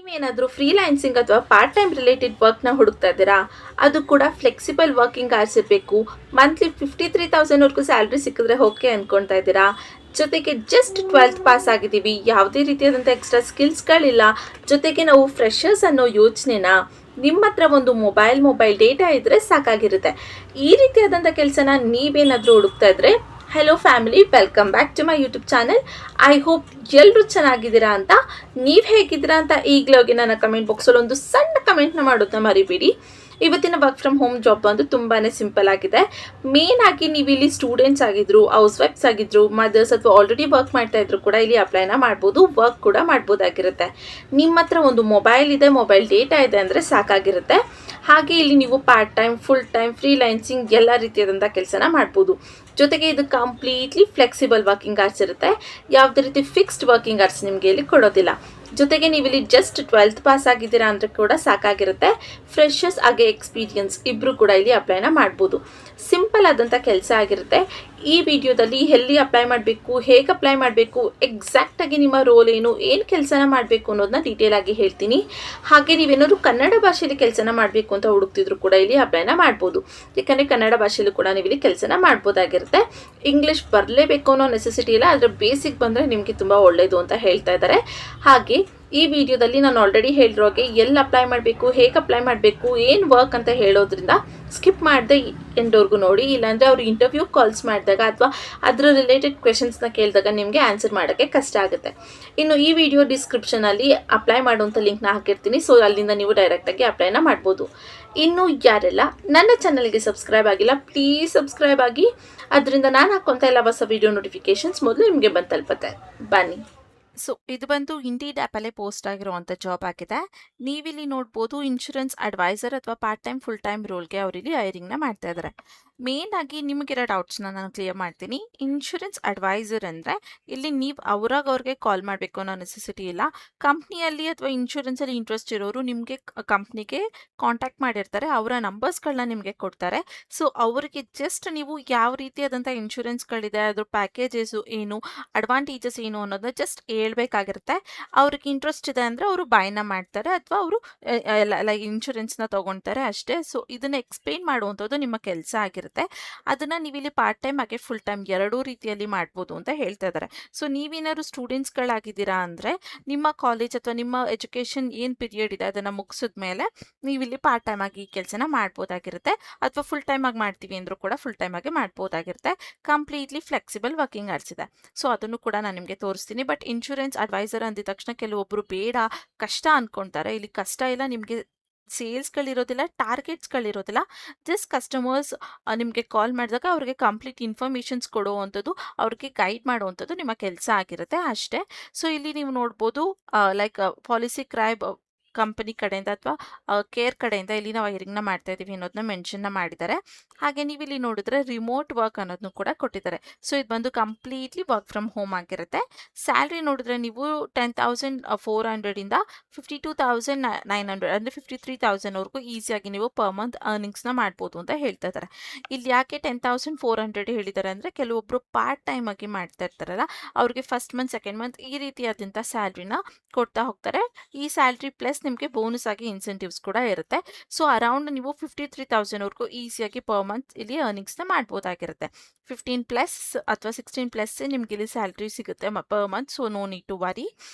ನೀವೇನಾದರೂ ಫ್ರೀಲಾನ್ಸಿಂಗ್ ಅಥವಾ part time related ವರ್ಕ್ನ ಹುಡುಕ್ತಾ ಇದ್ದೀರಾ? ಅದು ಕೂಡ ಫ್ಲೆಕ್ಸಿಬಲ್ ವರ್ಕಿಂಗ್ ಅವರ್ಸ್ ಇರಬೇಕು. ಮಂತ್ಲಿ 53,000ವರೆಗೂ ಸ್ಯಾಲ್ರಿ ಸಿಕ್ಕಿದ್ರೆ ಓಕೆ ಅಂದ್ಕೊಳ್ತಾ ಇದ್ದೀರಾ? ಜೊತೆಗೆ ಜಸ್ಟ್ 12th ಪಾಸ್ ಆಗಿದ್ದೀವಿ, ಯಾವುದೇ ರೀತಿಯಾದಂಥ ಎಕ್ಸ್ಟ್ರಾ ಸ್ಕಿಲ್ಸ್ಗಳಿಲ್ಲ, ಜೊತೆಗೆ ನಾವು ಫ್ರೆಷರ್ಸ್ ಅನ್ನೋ ಯೋಚನೆನ ನಿಮ್ಮ ಹತ್ರ ಒಂದು ಮೊಬೈಲ್ ಡೇಟಾ ಇದ್ದರೆ ಸಾಕಾಗಿರುತ್ತೆ. ಈ ರೀತಿಯಾದಂಥ ಕೆಲಸನ ನೀವೇನಾದರೂ ಹುಡುಕ್ತಾ ಇದ್ದರೆ, hello family, welcome back to my YouTube channel. I hope ಎಲ್ಲರೂ ಚೆನ್ನಾಗಿದ್ದೀರಾ ಅಂತ. ನೀವು ಹೇಗಿದ್ದೀರಾ ಅಂತ ಈಗಲೇ ಹೋಗಿ ನನ್ನ ಕಮೆಂಟ್ ಬಾಕ್ಸಲ್ಲಿ ಒಂದು ಸಣ್ಣ ಕಮೆಂಟ್ನ ಮಾಡೋದನ್ನ ಮರಿಬೇಡಿ. ಇವತ್ತಿನ ವರ್ಕ್ ಫ್ರಮ್ ಹೋಮ್ ಜಾಬ್ ಬಂದು ತುಂಬಾ ಸಿಂಪಲ್ ಆಗಿದೆ. ಮೇನ್ ಆಗಿ ನೀವು ಇಲ್ಲಿ ಸ್ಟೂಡೆಂಟ್ಸ್ ಆಗಿದ್ರು, ಹೌಸ್ ವೈಫ್ಸ್ ಆಗಿದ್ರು, ಮದರ್ಸ್ ಅಥವಾ ಆಲ್ರೆಡಿ ವರ್ಕ್ ಮಾಡ್ತಾ ಇದ್ರು ಕೂಡ ಇಲ್ಲಿ ಅಪ್ಲೈನ ಮಾಡ್ಬೋದು, ವರ್ಕ್ ಕೂಡ ಮಾಡ್ಬೋದಾಗಿರುತ್ತೆ. ನಿಮ್ಮ ಹತ್ರ ಒಂದು ಮೊಬೈಲ್ ಇದೆ, ಮೊಬೈಲ್ ಡೇಟಾ ಇದೆ ಅಂದರೆ ಸಾಕಾಗಿರುತ್ತೆ. ಹಾಗೆ ಇಲ್ಲಿ ನೀವು ಪಾರ್ಟ್ ಟೈಮ್, ಫುಲ್ ಟೈಮ್, ಫ್ರೀಲೈನ್ಸಿಂಗ್ ಎಲ್ಲ ರೀತಿಯಾದಂಥ ಕೆಲಸನ ಮಾಡ್ಬೋದು. ಜೊತೆಗೆ ಇದು ಕಂಪ್ಲೀಟ್ಲಿ ಫ್ಲೆಕ್ಸಿಬಲ್ ವರ್ಕಿಂಗ್ ಅವರ್ಸ್ ಇರುತ್ತೆ. ಯಾವುದೇ ರೀತಿ ಫಿಕ್ಸ್ಡ್ ವರ್ಕಿಂಗ್ ಅವರ್ಸ್ ನಿಮಗೆ ಇಲ್ಲಿ ಕೊಡೋದಿಲ್ಲ. ಜೊತೆಗೆ ನೀವಿಲ್ಲಿ ಜಸ್ಟ್ 12th ಪಾಸ್ ಆಗಿದ್ದೀರಾ ಅಂದರೆ ಕೂಡ ಸಾಕಾಗಿರುತ್ತೆ. ಫ್ರೆಷರ್ಸ್ ಹಾಗೆ ಎಕ್ಸ್ಪೀರಿಯನ್ಸ್ ಇಬ್ಬರು ಕೂಡ ಇಲ್ಲಿ ಅಪ್ಲೈನ ಮಾಡ್ಬೋದು. ಸಿಂಪಲ್ ಆದಂಥ ಕೆಲಸ ಆಗಿರುತ್ತೆ. ಈ ವಿಡಿಯೋದಲ್ಲಿ ಎಲ್ಲಿ ಅಪ್ಲೈ ಮಾಡಬೇಕು, ಹೇಗೆ ಅಪ್ಲೈ ಮಾಡಬೇಕು, ಎಕ್ಸಾಕ್ಟಾಗಿ ನಿಮ್ಮ ರೋಲ್ ಏನು ಕೆಲಸನ ಮಾಡಬೇಕು ಅನ್ನೋದನ್ನ ಡೀಟೇಲ್ ಆಗಿ ಹೇಳ್ತೀನಿ. ಹಾಗೆ ನೀವೇನಾದ್ರು ಕನ್ನಡ ಭಾಷೆಯಲ್ಲಿ ಕೆಲಸನ ಮಾಡಬೇಕು ಅಂತ ಹುಡುಕ್ತಿದ್ರು ಕೂಡ ಇಲ್ಲಿ ಅಪ್ಲೈನ ಮಾಡ್ಬೋದು. ಯಾಕಂದರೆ ಕನ್ನಡ ಭಾಷೆಯಲ್ಲೂ ಕೂಡ ನೀವು ಇಲ್ಲಿ ಕೆಲಸನ ಮಾಡ್ಬೋದಾಗಿರುತ್ತೆ. ಇಂಗ್ಲೀಷ್ ಬರಲೇಬೇಕು ಅನ್ನೋ ನೆಸೆಸಿಟಿ ಇಲ್ಲ, ಆದರೆ ಬೇಸಿಕ್ ಬಂದರೆ ನಿಮಗೆ ತುಂಬ ಒಳ್ಳೆಯದು ಅಂತ ಹೇಳ್ತಾ ಇದ್ದಾರೆ. ಹಾಗೆ ಈ ವಿಡಿಯೋದಲ್ಲಿ ನಾನು ಆಲ್ರೆಡಿ ಹೇಳಿರೋ ಹಾಗೆ ಎಲ್ಲಿ ಅಪ್ಲೈ ಮಾಡಬೇಕು, ಹೇಗೆ ಅಪ್ಲೈ ಮಾಡಬೇಕು, ಏನು ವರ್ಕ್ ಅಂತ ಹೇಳೋದ್ರಿಂದ ಸ್ಕಿಪ್ ಮಾಡದೆ ಎಂಡವರೆಗೂ ನೋಡಿ. ಇಲ್ಲಾಂದರೆ ಅವರು ಇಂಟರ್ವ್ಯೂ ಕಾಲ್ಸ್ ಮಾಡಿದಾಗ ಅಥವಾ ಅದರ ರಿಲೇಟೆಡ್ ಕ್ವೆಶನ್ಸ್ನ ಕೇಳಿದಾಗ ನಿಮಗೆ ಆನ್ಸರ್ ಮಾಡೋಕ್ಕೆ ಕಷ್ಟ ಆಗುತ್ತೆ. ಇನ್ನು ಈ ವಿಡಿಯೋ ಡಿಸ್ಕ್ರಿಪ್ಷನಲ್ಲಿ ಅಪ್ಲೈ ಮಾಡುವಂಥ ಲಿಂಕ್ನ ಹಾಕಿರ್ತೀನಿ, ಸೊ ಅಲ್ಲಿಂದ ನೀವು ಡೈರೆಕ್ಟಾಗಿ ಅಪ್ಲೈನ ಮಾಡ್ಬೋದು. ಇನ್ನು ಯಾರೆಲ್ಲ ನನ್ನ ಚಾನಲ್ಗೆ ಸಬ್ಸ್ಕ್ರೈಬ್ ಆಗಿಲ್ಲ, ಪ್ಲೀಸ್ ಸಬ್ಸ್ಕ್ರೈಬ್ ಆಗಿ. ಅದರಿಂದ ನಾನು ಹಾಕೋಂಥ ಎಲ್ಲ ಹೊಸ ವಿಡಿಯೋ ನೋಟಿಫಿಕೇಷನ್ಸ್ ಮೊದಲು ನಿಮಗೆ ಬಂದು ತಲುಪುತ್ತೆ. ಬನ್ನಿ. ಸೊ ಇದು ಬಂದು ಇಂಡೀಡ್ ಆ್ಯಪಲ್ಲೇ ಪೋಸ್ಟ್ ಆಗಿರುವಂಥ ಜಾಬ್ ಆಗಿದೆ. ನೀವಿಲ್ಲಿ ನೋಡ್ಬೋದು, ಇನ್ಶೂರೆನ್ಸ್ ಅಡ್ವೈಸರ್ ಅಥವಾ ಪಾರ್ಟ್ ಟೈಮ್, ಫುಲ್ ಟೈಮ್ ರೋಲ್ಗೆ ಅವರಿಲ್ಲಿ ಹೈರಿಂಗ್ನ ಮಾಡ್ತಾ ಇದ್ದಾರೆ. ಮೇನ್ ಆಗಿ ನಿಮಗಿರೋ ಡೌಟ್ಸ್ನ ನಾನು ಕ್ಲಿಯರ್ ಮಾಡ್ತೀನಿ. ಇನ್ಶೂರೆನ್ಸ್ ಅಡ್ವೈಸರ್ ಅಂದರೆ ಇಲ್ಲಿ ನೀವು ಅವ್ರಿಗೆ ಕಾಲ್ ಮಾಡಬೇಕು ಅನ್ನೋ ನೆಸೆಸಿಟಿ ಇಲ್ಲ. ಕಂಪ್ನಿಯಲ್ಲಿ ಅಥವಾ ಇನ್ಶೂರೆನ್ಸಲ್ಲಿ ಇಂಟ್ರೆಸ್ಟ್ ಇರೋರು ನಿಮಗೆ ಕಂಪ್ನಿಗೆ ಕಾಂಟ್ಯಾಕ್ಟ್ ಮಾಡಿರ್ತಾರೆ, ಅವರ ನಂಬರ್ಸ್ಗಳನ್ನ ನಿಮಗೆ ಕೊಡ್ತಾರೆ. ಸೊ ಅವರಿಗೆ ಜಸ್ಟ್ ನೀವು ಯಾವ ರೀತಿಯಾದಂಥ ಇನ್ಶೂರೆನ್ಸ್ಗಳಿದೆ, ಅದ್ರ ಪ್ಯಾಕೇಜಸ್ಸು ಏನು, ಅಡ್ವಾಂಟೇಜಸ್ ಏನು ಅನ್ನೋದನ್ನ ಜಸ್ಟ್ ಹೇಳ್ಬೇಕಾಗಿರುತ್ತೆ. ಅವ್ರಿಗೆ ಇಂಟ್ರೆಸ್ಟ್ ಇದೆ ಅಂದರೆ ಅವರು ಬೈನ ಮಾಡ್ತಾರೆ ಅಥವಾ ಅವರು ಎಲ್ಲ ಇನ್ಶೂರೆನ್ಸ್ನ ತೊಗೊಳ್ತಾರೆ ಅಷ್ಟೇ. ಸೊ ಇದನ್ನು ಎಕ್ಸ್ಪ್ಲೇನ್ ಮಾಡುವಂಥದ್ದು ನಿಮ್ಮ ಕೆಲಸ ಆಗಿರುತ್ತೆ. ಅದನ್ನು ನೀವಿಲ್ಲಿ ಪಾರ್ಟ್ ಟೈಮ್ ಹಾಗೆ ಫುಲ್ ಟೈಮ್ ಎರಡೂ ರೀತಿಯಲ್ಲಿ ಮಾಡ್ಬೋದು ಅಂತ ಹೇಳ್ತಾ ಇದ್ದಾರೆ. ಸೊ ನೀವೇನಾದ್ರು ಸ್ಟೂಡೆಂಟ್ಸ್ಗಳಾಗಿದ್ದೀರಾ ಅಂದರೆ ನಿಮ್ಮ ಕಾಲೇಜ್ ಅಥವಾ ನಿಮ್ಮ ಎಜುಕೇಷನ್ ಏನು ಪೀರಿಯಡ್ ಇದೆ ಅದನ್ನು ಮುಗಿಸಿದ ಮೇಲೆ ನೀವಿಲ್ಲಿ ಪಾರ್ಟ್ ಟೈಮ್ ಆಗಿ ಈ ಕೆಲಸನ ಮಾಡ್ಬೋದಾಗಿರುತ್ತೆ. ಅಥವಾ ಫುಲ್ ಟೈಮ್ ಆಗಿ ಮಾಡ್ತೀವಿ ಅಂದರೂ ಕೂಡ ಫುಲ್ ಟೈಮ್ ಆಗಿ ಮಾಡ್ಬೋದಾಗಿರುತ್ತೆ. ಕಂಪ್ಲೀಟ್ಲಿ ಫ್ಲೆಕ್ಸಿಬಲ್ ವರ್ಕಿಂಗ್ ಅವರ್ಸ್ ಇದೆ. ಸೊ ಅದನ್ನು ಕೂಡ ನಾನು ನಿಮಗೆ ತೋರಿಸ್ತೀನಿ. ಬಟ್ ಇನ್ಶೂರೆನ್ಸ್ ಅಡ್ವೈಸರ್ ಅಂದಿದ ತಕ್ಷಣ ಕೆಲವೊಬ್ಬರು ಬೇಡ, ಕಷ್ಟ ಅಂದ್ಕೊಳ್ತಾರೆ. ಇಲ್ಲಿ ಕಷ್ಟ ಇಲ್ಲ, ನಿಮಗೆ ಸೇಲ್ಸ್ಗಳಿರೋದಿಲ್ಲ, ಟಾರ್ಗೆಟ್ಸ್ಗಳಿರೋದಿಲ್ಲ. ಜಸ್ಟ್ ಕಸ್ಟಮರ್ಸ್ ನಿಮಗೆ ಕಾಲ್ ಮಾಡಿದಾಗ ಅವ್ರಿಗೆ ಕಂಪ್ಲೀಟ್ ಇನ್ಫಾರ್ಮೇಷನ್ಸ್ ಕೊಡುವಂಥದ್ದು, ಅವ್ರಿಗೆ ಗೈಡ್ ಮಾಡುವಂಥದ್ದು ನಿಮ್ಮ ಕೆಲಸ ಆಗಿರುತ್ತೆ ಅಷ್ಟೇ. ಸೊ ಇಲ್ಲಿ ನೀವು ನೋಡ್ಬೋದು, ಲೈಕ್ ಪಾಲಿಸಿ ಕ್ರೈಬ್ ಕಂಪನಿ ಕಡೆಯಿಂದ ಅಥವಾ ಕೇರ್ ಕಡೆಯಿಂದ ಇಲ್ಲಿ ನಾವು ಹೈರಿಂಗ್ನ ಮಾಡ್ತಾ ಇದ್ದೀವಿ ಅನ್ನೋದನ್ನ ಮೆನ್ಷನ್ನ ಮಾಡಿದ್ದಾರೆ. ಹಾಗೆ ನೀವು ಇಲ್ಲಿ ನೋಡಿದ್ರೆ ರಿಮೋಟ್ ವರ್ಕ್ ಅನ್ನೋದನ್ನು ಕೂಡ ಕೊಟ್ಟಿದ್ದಾರೆ. ಸೊ ಇದು ಬಂದು ಕಂಪ್ಲೀಟ್ಲಿ ವರ್ಕ್ ಫ್ರಮ್ ಹೋಮ್ ಆಗಿರುತ್ತೆ. ಸ್ಯಾಲ್ರಿ ನೋಡಿದ್ರೆ ನೀವು 10,400ಇಂದ 52,900 ಅಂದರೆ 53,000ವರೆಗೂ ಈಸಿಯಾಗಿ ನೀವು ಪರ್ ಮಂತ್ ಅರ್ನಿಂಗ್ಸ್ನ ಮಾಡ್ಬೋದು ಅಂತ ಹೇಳ್ತಾ ಇದ್ದಾರೆ. ಇಲ್ಲಿ ಯಾಕೆ 10,400 ಹೇಳಿದ್ದಾರೆ ಅಂದರೆ ಕೆಲವೊಬ್ಬರು ಪಾರ್ಟ್ ಟೈಮ್ ಆಗಿ ಮಾಡ್ತಾ ಇರ್ತಾರಲ್ಲ, ಅವ್ರಿಗೆ ಫಸ್ಟ್ ಮಂತ್, ಸೆಕೆಂಡ್ ಮಂತ್ ಈ ರೀತಿಯಾದಂಥ ಸ್ಯಾಲ್ರಿನ ಕೊಡ್ತಾ ಹೋಗ್ತಾರೆ. ಈ ಸ್ಯಾಲ್ರಿ ಪ್ಲಸ್ ನಿಮಗೆ ಬೋನಸ್ ಆಗಿ ಇನ್ಸೆಂಟಿವ್ಸ್ ಕೂಡ ಇರುತ್ತೆ. ಸೊ ಅರೌಂಡ್ ನೀವು 53,000ವರೆಗೂ ಈಸಿಯಾಗಿ ಪರ್ ಮಂತ್ ಇಲ್ಲಿ ಅರ್ನಿಂಗ್ಸ್ನ ಮಾಡ್ಬೋದಾಗಿರುತ್ತೆ. 15+ ಅಥವಾ 16+ ನಿಮ್ಗೆ ಇಲ್ಲಿ ಸ್ಯಾಲ್ರಿ ಸಿಗುತ್ತೆ per month. So no need to worry.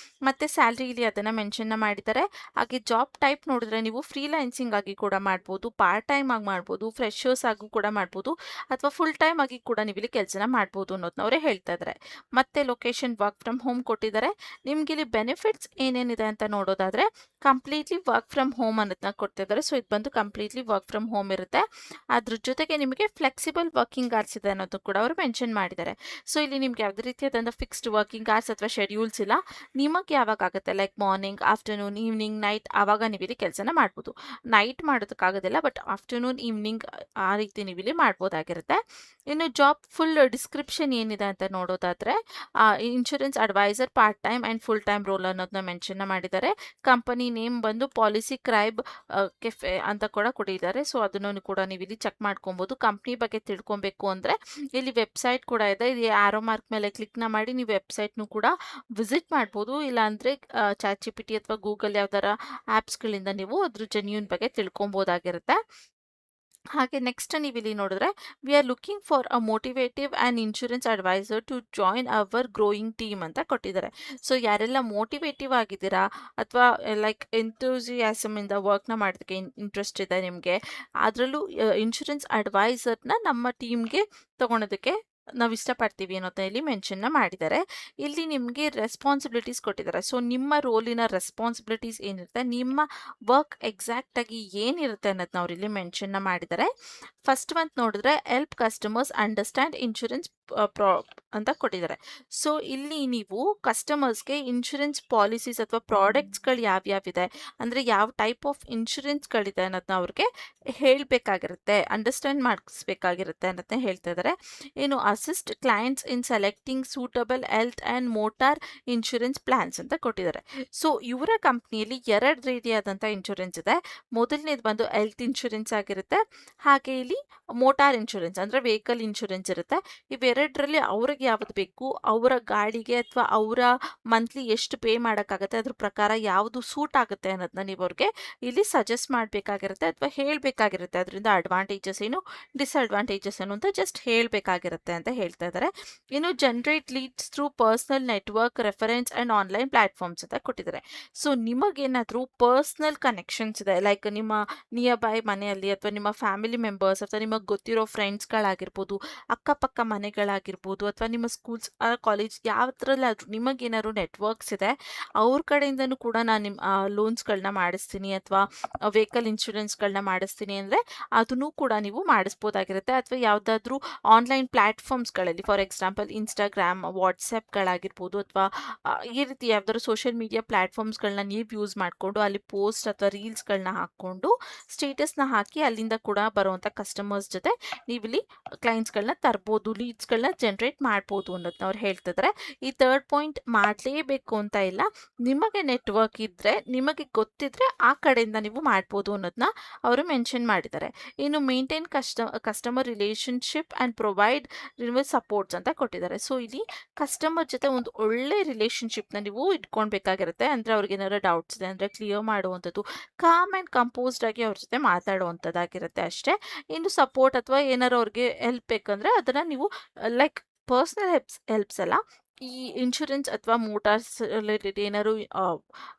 ಮತ್ತು ಸ್ಯಾಲ್ರಿ ಇಲ್ಲಿ ಅದನ್ನು ಮೆನ್ಷನ್ನ ಮಾಡಿದ್ದಾರೆ. ಹಾಗೆ ಜಾಬ್ ಟೈಪ್ ನೋಡಿದ್ರೆ ನೀವು ಫ್ರೀಲಾನ್ಸಿಂಗ್ ಆಗಿ ಕೂಡ ಮಾಡ್ಬೋದು, ಪಾರ್ಟ್ ಟೈಮ್ ಆಗಿ ಮಾಡ್ಬೋದು, ಫ್ರೆಶರ್ಸ್ ಆಗಿ ಕೂಡ ಮಾಡ್ಬೋದು, ಅಥವಾ ಫುಲ್ ಟೈಮ್ ಆಗಿ ಕೂಡ ನೀವು ಇಲ್ಲಿ ಕೆಲಸನ ಮಾಡ್ಬೋದು ಅನ್ನೋದನ್ನ ಅವರೇ ಹೇಳ್ತಾ ಇದ್ದಾರೆ. ಮತ್ತು ಲೊಕೇಶನ್ ವರ್ಕ್ ಫ್ರಮ್ ಹೋಮ್ ಕೊಟ್ಟಿದ್ದಾರೆ. ನಿಮ್ಗೆ ಇಲ್ಲಿ ಬೆನಿಫಿಟ್ಸ್ ಏನೇನಿದೆ ಅಂತ ನೋಡೋದಾದರೆ ಕಂಪ್ಲೀಟ್ಲಿ ವರ್ಕ್ ಫ್ರಮ್ ಹೋಮ್ ಅನ್ನೋದನ್ನ ಕೊಡ್ತಿದ್ದಾರೆ. ಸೊ ಇದು ಬಂದು ಕಂಪ್ಲೀಟ್ಲಿ ವರ್ಕ್ ಫ್ರಮ್ ಹೋಮ್ ಇರುತ್ತೆ. ಅದ್ರ ಜೊತೆಗೆ ನಿಮಗೆ ಫ್ಲೆಕ್ಸಿಬಲ್ ವರ್ಕಿಂಗ್ ಅವರ್ಸ್ ಇದೆ ಅನ್ನೋದು ಕೂಡ ಅವರು ಮೆನ್ಷನ್ ಮಾಡಿದ್ದಾರೆ. ಸೊ ಇಲ್ಲಿ ನಿಮ್ಗೆ ಯಾವುದೇ ರೀತಿಯಾದಂಥ ಫಿಕ್ಸ್ಡ್ ವರ್ಕಿಂಗ್ ಅವರ್ಸ್ ಅಥವಾ ಶೆಡ್ಯೂಲ್ಸ್ ಇಲ್ಲ. ನಿಮಗೆ ಯಾವಾಗ ಆಗುತ್ತೆ, like morning, afternoon, evening, night, ಆವಾಗ ನೀವು ಇಲ್ಲಿ ಕೆಲಸನ ಮಾಡ್ಬೋದು. ನೈಟ್ ಮಾಡೋದಕ್ಕಾಗೋದಿಲ್ಲ, ಬಟ್ ಆಫ್ಟರ್ನೂನ್, ಈವ್ನಿಂಗ್ ಆ ರೀತಿ ನೀವು ಇಲ್ಲಿ ಮಾಡ್ಬೋದಾಗಿರುತ್ತೆ. ಇನ್ನು ಜಾಬ್ ಫುಲ್ ಡಿಸ್ಕ್ರಿಪ್ಷನ್ ಏನಿದೆ ಅಂತ ನೋಡೋದಾದರೆ insurance advisor part time and full time role ಅನ್ನೋದನ್ನ ಮೆನ್ಷನ್ನ ಮಾಡಿದ್ದಾರೆ. ಕಂಪನಿ ಕಂಪ್ನಿ ನೇಮ್ ಬಂದು ಪಾಲಿಸಿ ಕ್ರೈಬ್ ಕೆಫೆ ಅಂತ ಕೂಡ ಕೊಟ್ಟಿದ್ದಾರೆ. ಸೊ ಅದನ್ನು ಕೂಡ ನೀವು ಇಲ್ಲಿ ಚೆಕ್ ಮಾಡ್ಕೊಬೋದು. ಕಂಪ್ನಿ ಬಗ್ಗೆ ತಿಳ್ಕೊಬೇಕು ಅಂದರೆ ಇಲ್ಲಿ ವೆಬ್ಸೈಟ್ ಕೂಡ ಇದೆ. ಇಲ್ಲಿ ಆರೋ ಮಾರ್ಕ್ ಮೇಲೆ ಕ್ಲಿಕ್ನ ಮಾಡಿ ನೀವು ವೆಬ್ಸೈಟ್ನು ಕೂಡ ವಿಸಿಟ್ ಮಾಡ್ಬೋದು. ಇಲ್ಲಾಂದರೆ ಚಾಟ್ ಜಿ ಪಿ ಟಿ ಅಥವಾ ಗೂಗಲ್ ಯಾವ್ದಾರ ಆ್ಯಪ್ಸ್ಗಳಿಂದ ನೀವು ಅದ್ರ ಜೆನ್ಯೂನ್ ಬಗ್ಗೆ ತಿಳ್ಕೊಬೋದಾಗಿರುತ್ತೆ. ಹಾಗೆ ನೆಕ್ಸ್ಟ್ ನೀವು ಇಲ್ಲಿ ನೋಡಿದ್ರೆ we are looking for a motivative and insurance advisor to join our growing team ಅಂತ ಕೊಟ್ಟಿದ್ದಾರೆ. ಸೊ ಯಾರೆಲ್ಲ ಮೋಟಿವೇಟಿವ್ ಆಗಿದ್ದೀರಾ ಅಥವಾ ಲೈಕ್ ಎಂಥೂಸಿಯಾಸಮ್ ಇಂದ ವರ್ಕ್ನ ಮಾಡೋದಕ್ಕೆ ಇಂಟ್ರೆಸ್ಟ್ ಇದೆ ನಿಮಗೆ, ಅದರಲ್ಲೂ ಇನ್ಶೂರೆನ್ಸ್ ಅಡ್ವೈಸರ್ನ ನಮ್ಮ ಟೀಮ್ಗೆ ತಗೊಳೋದಕ್ಕೆ ನಾವು ಇಷ್ಟಪಡ್ತೀವಿ ಅನ್ನೋದನ್ನ ಇಲ್ಲಿ ಮೆನ್ಷನ್ನ ಮಾಡಿದ್ದಾರೆ. ಇಲ್ಲಿ ನಿಮಗೆ ರೆಸ್ಪಾನ್ಸಿಬಿಲಿಟೀಸ್ ಕೊಟ್ಟಿದ್ದಾರೆ. ಸೊ ನಿಮ್ಮ ರೋಲಿನ ರೆಸ್ಪಾನ್ಸಿಬಿಲಿಟೀಸ್ ಏನಿರುತ್ತೆ, ನಿಮ್ಮ ವರ್ಕ್ ಎಕ್ಸಾಕ್ಟಾಗಿ ಏನಿರುತ್ತೆ ಅನ್ನೋದನ್ನ ಅವ್ರು ಇಲ್ಲಿ ಮೆನ್ಷನ್ನ ಮಾಡಿದ್ದಾರೆ. ಫಸ್ಟ್ ಒಂದು ನೋಡಿದ್ರೆ ಹೆಲ್ಪ್ ಕಸ್ಟಮರ್ಸ್ ಅಂಡರ್ಸ್ಟ್ಯಾಂಡ್ ಇನ್ಶೂರೆನ್ಸ್ ಅಂತ ಕೊಟ್ಟಿದ್ದಾರೆ. ಸೊ ಇಲ್ಲಿ ನೀವು ಕಸ್ಟಮರ್ಸ್ಗೆ ಇನ್ಶೂರೆನ್ಸ್ ಪಾಲಿಸೀಸ್ ಅಥವಾ ಪ್ರಾಡಕ್ಟ್ಸ್ಗಳು ಯಾವ್ಯಾವಿದೆ, ಅಂದರೆ ಯಾವ ಟೈಪ್ ಆಫ್ ಇನ್ಶೂರೆನ್ಸ್ಗಳಿದೆ ಅನ್ನೋದನ್ನ ಅವ್ರಿಗೆ ಹೇಳಬೇಕಾಗಿರುತ್ತೆ, ಅಂಡರ್ಸ್ಟ್ಯಾಂಡ್ ಮಾಡಿಸ್ಬೇಕಾಗಿರುತ್ತೆ ಅನ್ನೋದನ್ನ ಹೇಳ್ತಾ ಇದ್ದಾರೆ. ಏನು assist clients in selecting suitable health and motor insurance plans ಅಂತ ಕೊಟ್ಟಿದ್ದಾರೆ. ಸೊ ಇವರ ಕಂಪ್ನಿಯಲ್ಲಿ 2 ರೀತಿಯಾದಂಥ ಇನ್ಶೂರೆನ್ಸ್ ಇದೆ. ಮೊದಲನೇದು ಬಂದು ಹೆಲ್ತ್ ಇನ್ಶೂರೆನ್ಸ್ ಆಗಿರುತ್ತೆ, ಹಾಗೆ ಇಲ್ಲಿ ಮೋಟಾರ್ ಇನ್ಶೂರೆನ್ಸ್ ಅಂದರೆ ವೆಹಿಕಲ್ ಇನ್ಶೂರೆನ್ಸ್ ಇರುತ್ತೆ. ಇವೆರಡರಲ್ಲಿ ಅವ್ರಿಗೆ ಯಾವುದು ಬೇಕು, ಅವರ ಗಾಡಿಗೆ ಅಥವಾ ಅವರ ಮಂತ್ಲಿ ಎಷ್ಟು ಪೇ ಮಾಡೋಕ್ಕಾಗುತ್ತೆ ಅದ್ರ ಪ್ರಕಾರ ಯಾವುದು ಸೂಟ್ ಆಗುತ್ತೆ ಅನ್ನೋದನ್ನ ನೀವು ಅವ್ರಿಗೆ ಇಲ್ಲಿ ಸಜೆಸ್ಟ್ ಮಾಡಬೇಕಾಗಿರುತ್ತೆ ಅಥವಾ ಹೇಳಬೇಕಾಗಿರುತ್ತೆ. ಅದರಿಂದ ಅಡ್ವಾಂಟೇಜಸ್ ಏನು, ಡಿಸ್ಅಡ್ವಾಂಟೇಜಸ್ ಏನು ಅಂತ ಜಸ್ಟ್ ಹೇಳಬೇಕಾಗಿರುತ್ತೆ ಅಂತ ಹೇಳ್ತಾ ಇದ್ದಾರೆ. ಇನ್ನು generate leads through personal network reference and online platforms ಅಂತ ಕೊಟ್ಟಿದ್ದಾರೆ. ಸೊ ನಿಮಗೇನಾದರೂ ಪರ್ಸ್ನಲ್ ಕನೆಕ್ಷನ್ಸ್ ಇದೆ, ಲೈಕ್ ನಿಮ್ಮ ನಿಯರ್ ಬೈ ಮನೆಯಲ್ಲಿ ಅಥವಾ ನಿಮ್ಮ ಫ್ಯಾಮಿಲಿ ಮೆಂಬರ್ಸ್ ಅಥವಾ ನಿಮಗೆ ಗೊತ್ತಿರೋ ಫ್ರೆಂಡ್ಸ್ಗಳಾಗಿರ್ಬೋದು, ಅಕ್ಕಪಕ್ಕ ಮನೆಗಳಾಗಿರ್ಬೋದು, ಅಥವಾ ನಿಮ್ಮ ಸ್ಕೂಲ್ಸ್ ಕಾಲೇಜ್ ಯಾವ್ದ್ರಲ್ಲಾದ್ರೂ ನಿಮಗೇನಾದ್ರು ನೆಟ್ವರ್ಕ್ಸ್ ಇದೆ, ಅವ್ರ ಕಡೆಯಿಂದನೂ ಕೂಡ ನಾನು ನಿಮ್ಮ ಲೋನ್ಸ್ಗಳನ್ನ ಮಾಡಿಸ್ತೀನಿ ಅಥವಾ ವೆಹಿಕಲ್ ಇನ್ಶೂರೆನ್ಸ್ಗಳನ್ನ ಮಾಡಿಸ್ತೀನಿ ಅಂದರೆ ಅದನ್ನು ಕೂಡ ನೀವು ಮಾಡಿಸ್ಬೋದಾಗಿರುತ್ತೆ. ಅಥವಾ ಯಾವುದಾದ್ರೂ ಆನ್ಲೈನ್ ಪ್ಲ್ಯಾಟ್ಫಾರ್ಮ್ಸ್ಗಳಲ್ಲಿ, ಫಾರ್ ಎಕ್ಸಾಂಪಲ್ ಇನ್ಸ್ಟಾಗ್ರಾಮ್, ವಾಟ್ಸಪ್ಗಳಾಗಿರ್ಬೋದು, ಅಥವಾ ಈ ರೀತಿ ಯಾವ್ದಾದ್ರು ಸೋಷಿಯಲ್ ಮೀಡಿಯಾ ಪ್ಲ್ಯಾಟ್ಫಾರ್ಮ್ಸ್ಗಳನ್ನ ನೀವು ಯೂಸ್ ಮಾಡಿಕೊಂಡು ಅಲ್ಲಿ ಪೋಸ್ಟ್ ಅಥವಾ ರೀಲ್ಸ್ಗಳನ್ನ ಹಾಕ್ಕೊಂಡು ಸ್ಟೇಟಸ್ನ ಹಾಕಿ ಅಲ್ಲಿಂದ ಕೂಡ ಬರುವಂಥ ಕಸ್ಟಮರ್ಸ್ ಜೊತೆ ನೀವಿಲ್ಲಿ ಕ್ಲೈಂಟ್ಸ್ಗಳನ್ನ ತರ್ಬೋದು, ಲೀಡ್ಸ್ಗಳನ್ನ ಜನ್ರೇಟ್ ಮಾಡ್ಬೋದು ಅನ್ನೋದನ್ನ ಅವ್ರು ಹೇಳ್ತಿದ್ದಾರೆ. ಈ 3rd ಪಾಯಿಂಟ್ ಮಾಡಲೇಬೇಕು ಅಂತ ಇಲ್ಲ, ನಿಮಗೆ ನೆಟ್ವರ್ಕ್ ಇದ್ದರೆ, ನಿಮಗೆ ಗೊತ್ತಿದ್ರೆ ಆ ಕಡೆಯಿಂದ ನೀವು ಮಾಡ್ಬೋದು ಅನ್ನೋದನ್ನ ಅವರು ಮೆನ್ಷನ್ ಮಾಡಿದ್ದಾರೆ. ಇನ್ನು maintain customer relationship and provide supports ಅಂತ ಕೊಟ್ಟಿದ್ದಾರೆ. ಸೊ ಇಲ್ಲಿ ಕಸ್ಟಮರ್ ಜೊತೆ ಒಂದು ಒಳ್ಳೆ ರಿಲೇಷನ್ಶಿಪ್ನ ನೀವು ಇಟ್ಕೊಳ್ಬೇಕಾಗಿರುತ್ತೆ. ಅಂದರೆ ಅವ್ರಿಗೆ ಏನಾದ್ರು ಡೌಟ್ಸ್ ಇದೆ ಅಂದರೆ ಕ್ಲಿಯರ್ ಮಾಡುವಂಥದ್ದು, ಕಾಮ್ ಆ್ಯಂಡ್ ಕಂಪೋಸ್ಡ್ ಆಗಿ ಅವ್ರ ಜೊತೆ ಮಾತಾಡುವಂಥದ್ದಾಗಿರುತ್ತೆ ಅಷ್ಟೇ. ಇನ್ನು ಸಪೋರ್ಟ್ ಅಥವಾ ಏನಾರು ಅವ್ರಿಗೆ ಹೆಲ್ಪ್ ಬೇಕಂದರೆ ಅದನ್ನು ನೀವು ಲೈಕ್ ಪರ್ಸ್ನಲ್ ಹೆಲ್ಪ್ಸ್ ಅಲ್ಲ, ಈ ಇನ್ಶೂರೆನ್ಸ್ ಅಥವಾ ಮೋಟಾರ್ಸ್ ರಿಲೇಟೆಡ್ ಏನಾದ್ರು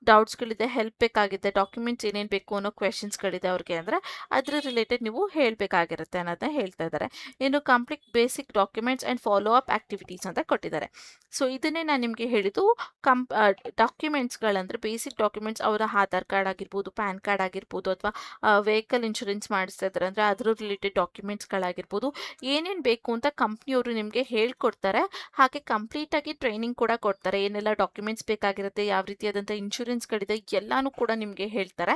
ಡೌಟ್ಸ್ಗಳಿದೆ, ಹೆಲ್ಪ್ ಬೇಕಾಗಿದೆ, ಡಾಕ್ಯುಮೆಂಟ್ಸ್ ಏನೇನು ಬೇಕು ಅನ್ನೋ ಕ್ವೆಶನ್ಸ್ಗಳಿದೆ ಅವ್ರಿಗೆ ಅಂದರೆ ಅದ್ರ ರಿಲೇಟೆಡ್ ನೀವು ಹೇಳಬೇಕಾಗಿರುತ್ತೆ ಅನ್ನೋದನ್ನ ಹೇಳ್ತಾ ಇದ್ದಾರೆ. ಇನ್ನು complete basic documents and follow up activities ಅಂತ ಕೊಟ್ಟಿದ್ದಾರೆ. ಸೊ ಇದನ್ನೇ ನಾನು ನಿಮಗೆ ಹೇಳಿದ್ದು, ಡಾಕ್ಯುಮೆಂಟ್ಸ್ಗಳಂದರೆ ಬೇಸಿಕ್ ಡಾಕ್ಯುಮೆಂಟ್ಸ್, ಅವರ ಆಧಾರ್ ಕಾರ್ಡ್ ಆಗಿರ್ಬೋದು, ಪ್ಯಾನ್ ಕಾರ್ಡ್ ಆಗಿರ್ಬೋದು, ಅಥವಾ ವೆಹಿಕಲ್ ಇನ್ಶೂರೆನ್ಸ್ ಮಾಡಿಸ್ತಾ ಇದ್ದಾರೆ ಅಂದರೆ ಅದ್ರ ರಿಲೇಟೆಡ್ ಡಾಕ್ಯುಮೆಂಟ್ಸ್ಗಳಾಗಿರ್ಬೋದು, ಏನೇನು ಬೇಕು ಅಂತ ಕಂಪ್ನಿಯವರು ನಿಮಗೆ ಹೇಳ್ಕೊಡ್ತಾರೆ. ಹಾಗೆ ಕಂಪ್ಲೀಟಾಗಿ ಟ್ರೈನಿಂಗ್ ಕೂಡ ಕೊಡ್ತಾರೆ. ಏನೆಲ್ಲ ಡಾಕ್ಯುಮೆಂಟ್ಸ್ ಬೇಕಾಗಿರುತ್ತೆ, ಯಾವ ರೀತಿಯಾದಂಥ ಇನ್ಶೂರೆನ್ಸ್ಗಳಿದೆ ಎಲ್ಲನೂ ಕೂಡ ನಿಮಗೆ ಹೇಳ್ತಾರೆ.